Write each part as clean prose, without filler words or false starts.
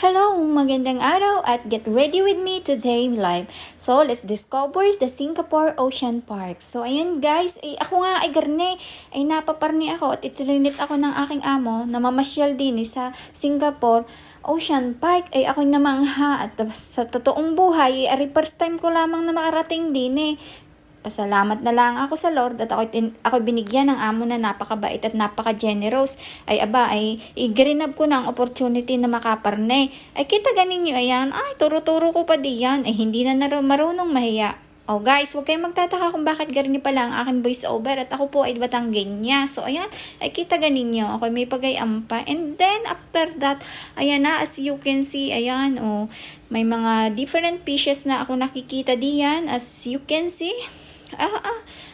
Hello, magandang araw at get ready with me today live. So, let's discover the Singapore Ocean Park. So, ayan guys, ako nga ay garne, ay napaparni ako at itrinit ako ng aking amo na mamasyal din sa Singapore Ocean Park. Ay ako'y namangha at sa totoong buhay, ay first time ko lamang na makarating din. Pasalamat na lang ako sa Lord at ako binigyan ng amo na napakabait at napaka-generous. Ay i-greenup ko ng opportunity na makaparne. Ay kita ganin nyo, ayan, ay turo-turo ko pa diyan. Ay hindi na marunong mahiya. Oh guys, huwag kayong magtataka kung bakit ganyan pala ang aking voice over at ako po ay Batanggenya. So ayan, ay kita ganin nyo, ako may pagayam pa. And then after that, ayan na, as you can see, ayan, may mga different fishes na ako nakikita diyan. As you can see,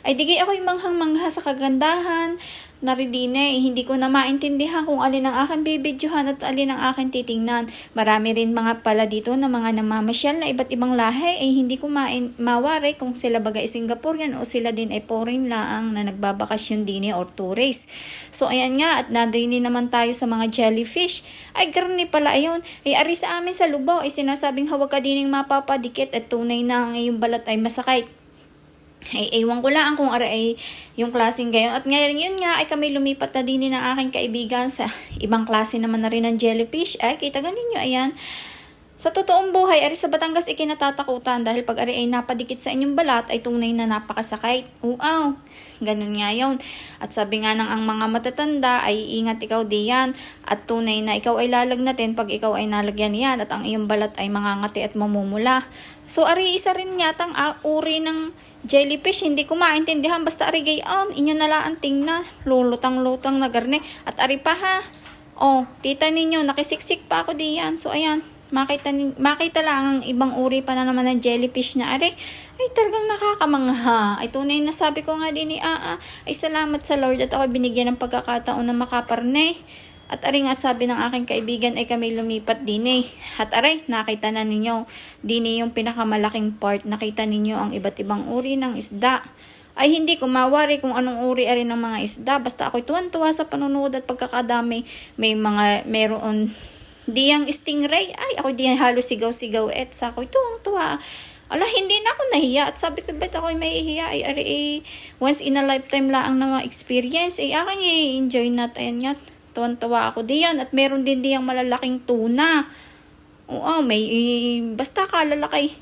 ay digay ako'y manghang-mangha sa kagandahan naridine, hindi ko na maintindihan kung alin ang aking bibidyohan at alin ang aking titingnan. Marami rin mga pala dito na mga namamasyal na iba't ibang lahi, ay hindi ko mawari kung sila bagay Singaporean o sila din ay foreign laang na nagbabakasyon din or tourist. So ayan nga, at nadini naman tayo sa mga jellyfish. Ay garni pala ayon, ay ari sa amin sa Lubao ay sinasabing huwag ka dining mapapadikit at tunay na ang iyong balat ay masakit. Ay ewan ko lang kung ay yung klaseng gayon. At ngayon yun nga ay kami lumipat na din ng aking kaibigan sa ibang klase naman na rin ng jellyfish. Ay kita ganin nyo, ayan. Sa totoong buhay, ari sa Batangas ikinatatakutan dahil pag ari ay napadikit sa inyong balat ay tunay na napakasakit. Ganun nga yun. At sabi nga ng ang mga matatanda ay ingat ikaw diyan at tunay na ikaw ay lalagnatin pag ikaw ay nalagyan niyan at ang iyong balat ay mangangati at mamumula. So ari isa rin yatang uri ng jellyfish, hindi ko maintindihan basta ari gayon, inyo nalaan tingna, lulutang-lutang na garne at ari pa ha. Kita ninyo, nakisiksik pa ako diyan. So ayan, makita lang ang ibang uri pa na naman ng jellyfish na ari. Ay talagang nakakamangha. Ay tunay na sabi ko nga din ay salamat sa Lord at ako binigyan ng pagkakataon na makaparne. At ari nga sabi ng aking kaibigan ay kami lumipat din. At aray, nakita na ninyo. Din yung pinakamalaking part. Nakita ninyo ang iba't ibang uri ng isda. Ay hindi ko mawari kung anong uri ari ng mga isda. Basta ako'y tuwan-tuwa sa panonood at pagkakadami. Meron diyang stingray. Ay ako diyang halos sigaw-sigaw. Et sa ako'y tuwang-tuwa. Hindi na ako nahiya. At sabi ko, ba't ako'y mahihiya? Once in a lifetime lang na experience. Aking i-enjoy natin yan. Tuwan-tuwa ako diyan. At meron din diyang malalaking tuna. Basta kalalaki.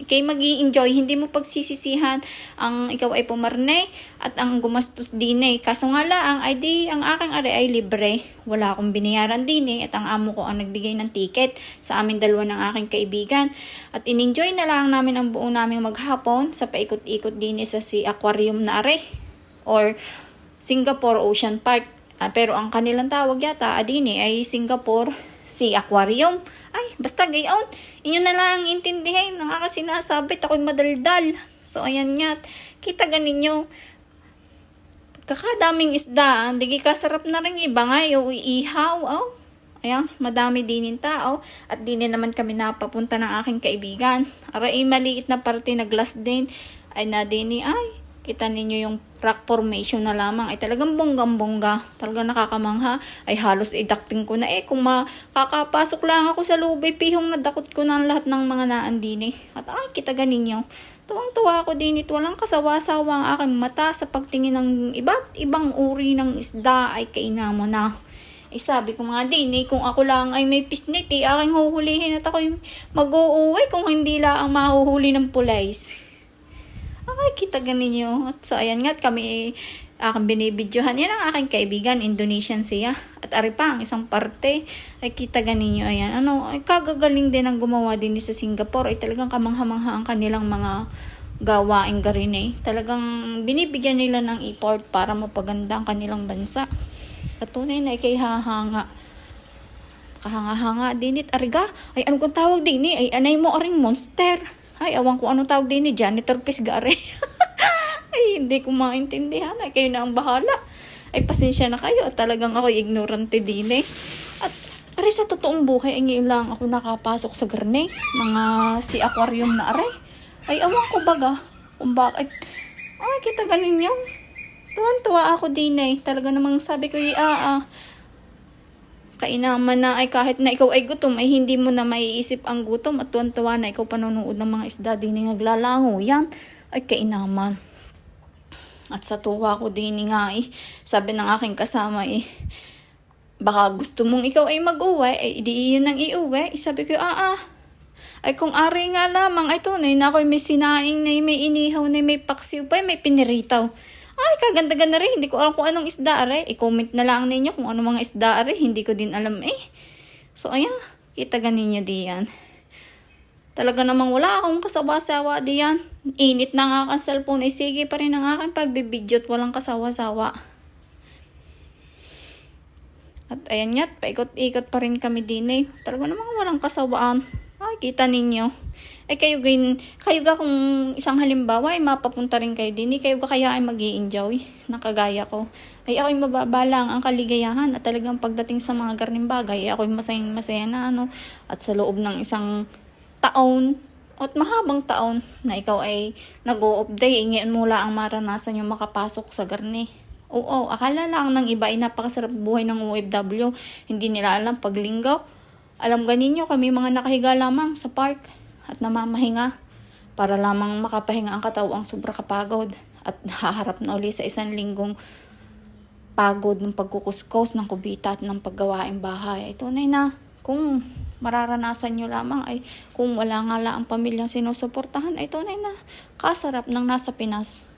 Kay mag-i-enjoy, hindi mo pagsisisihan ang ikaw ay pumarne at ang gumastos din. Kaso nga lang, ang aking ari ay libre. Wala akong binayaran din at ang amo ko ang nagbigay ng ticket sa amin dalawa ng aking kaibigan. At in-enjoy na lang namin ang buo naming maghapon sa paikot-ikot din sa aquarium na ari or Singapore Ocean Park. Pero ang kanilang tawag yata ay Singapore Sea Aquarium. Ay, basta gayon. Inyo na lang intindihin. Nakakasinasabi, ako'y madaldal. So, ayan nga. Kita ganin nyo. Kakadaming isda. Hindi kasarap na rin iba nga. Ihaw. Ayan, madami din yung tao. At din naman kami napapunta ng aking kaibigan. Aray, maliit na parte na glass din. Ay, kita ninyo yung rock formation na lamang ay talagang bonggang-bongga. Talagang nakakamangha. Ay halos idakping ko na kung makakapasok lang ako sa lubay, pihong nadakot ko na lahat ng mga naandini. At kita ganin nyo. Tuwang-tuwa ako din ito. Walang kasawa-sawa ang aking mata sa pagtingin ng iba't ibang uri ng isda ay kainamo na. Sabi ko nga din kung ako lang ay may pisnit aking huhulihin at ako'y mag-uuwi kung hindi lang ang mahuhuli ng pulays. Kita ganin nyo. At so, ayan nga, kami aking binibidyohan. Yan ang aking kaibigan, Indonesian siya. At ari pa, ang isang parte, ay kita ganin nyo. Ayan, ay kagagaling din ang gumawa din sa Singapore. Ay talagang kamangha-mangha ang kanilang mga gawaing garin. Talagang binibigyan nila ng effort para mapaganda ang kanilang bansa. Patunay na ikay hahanga. Kahanga-hanga din ariga. Ay, ano kong tawag din ay anay mo aring monster. Ay, awan ko anong tawag din janitor pisgare. Ay, hindi ko maintindihan. Ay, kayo na ang bahala. Ay, pasensya na kayo. At talagang ako ignorante din At, aray sa totoong buhay, ay ngayon lang ako nakapasok sa garne. Mga si aquarium na aray. Ay, awan ko baga. Kung bakit. Ay, kita ganin yun. Tuwan-tuwa ako din Talaga namang sabi ko, Kainaman na ay kahit na ikaw ay gutom ay hindi mo na maiisip ang gutom at tuwan-tuwa na ikaw panonood ng mga isda din naglalango. Yan ay kainaman. At sa tuwa ko din nga sabi ng aking kasama baka gusto mong ikaw ay mag-uwi, ay di yun ang iuwi. Sabi ko, ay kung ari nga lamang, ay tunay na ako'y may sinaing na may inihaw na may paksiw pa, may piniritaw. Ay, kaganda-ganda rin. Hindi ko alam kung anong isda are. I-comment na lang ninyo kung anong mga isda are. Hindi ko din alam So, ayan. Kita ganin nyo diyan. Talaga namang wala akong kasawa-sawa diyan. Init na nga ang cellphone. Sige pa rin ang aking pagbibidyo at walang kasawa-sawa. At ayan nga, paikot-ikot pa rin kami din Talaga namang walang kasawaan. Ay, kita ninyo. Kayo ga kung isang halimbawa mapapunta rin kayo din. Kayo ga kaya ay mag-i-enjoy. Nakagaya ko. Ako'y mababalang ang kaligayahan at talagang pagdating sa mga garning bagay, ako'y masayang-masaya na At sa loob ng isang taon at mahabang taon na ikaw ay nag-o-off day, ngayon mula ang maranasan yung makapasok sa garni. Oo, akala lang ng iba ay napakasarap buhay ng OFW. Hindi nila alam paglinggaw. Alam ganinyo kami mga nakahiga lamang sa park at namamahinga para lamang makapahinga ang katawang sobra kapagod at haharap na uli sa isang linggong pagod ng pagkukuskos ng kubita at ng paggawaing bahay. Ay tunay na kung mararanasan nyo lamang ay kung wala nga lang ang pamilyang sinusuportahan ay tunay na kasarap ng nasa Pinas.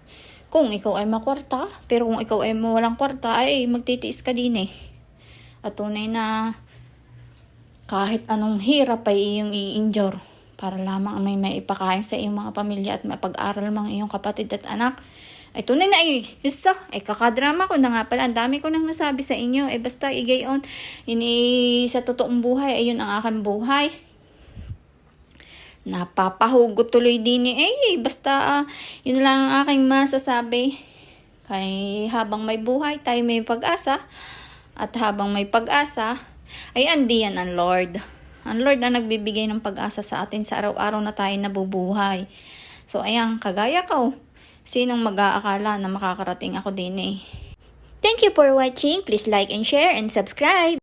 Kung ikaw ay makwarta, pero kung ikaw ay walang kwarta ay magtitiis ka din At tunay na kahit anong hirap ay iyong i-endure para lamang may maipakain sa iyong mga pamilya at mapag-aral mga iyong kapatid at anak. Ay tunay na kakadrama ko na nga pala. Ang dami ko nang nasabi sa inyo. Basta igayon, sa totoong buhay, ayun ang aking buhay. Napapahugot tuloy din basta yun lang ang aking masasabi. Kay habang may buhay, tayo may pag-asa. At habang may pag-asa, ay andiyan ang Lord. Ang Lord na nagbibigay ng pag-asa sa atin sa araw-araw na tayo nabubuhay. So ayan, kagaya ko. Sinong mag-aakala na makakarating ako din Thank you for watching. Please like and share and subscribe.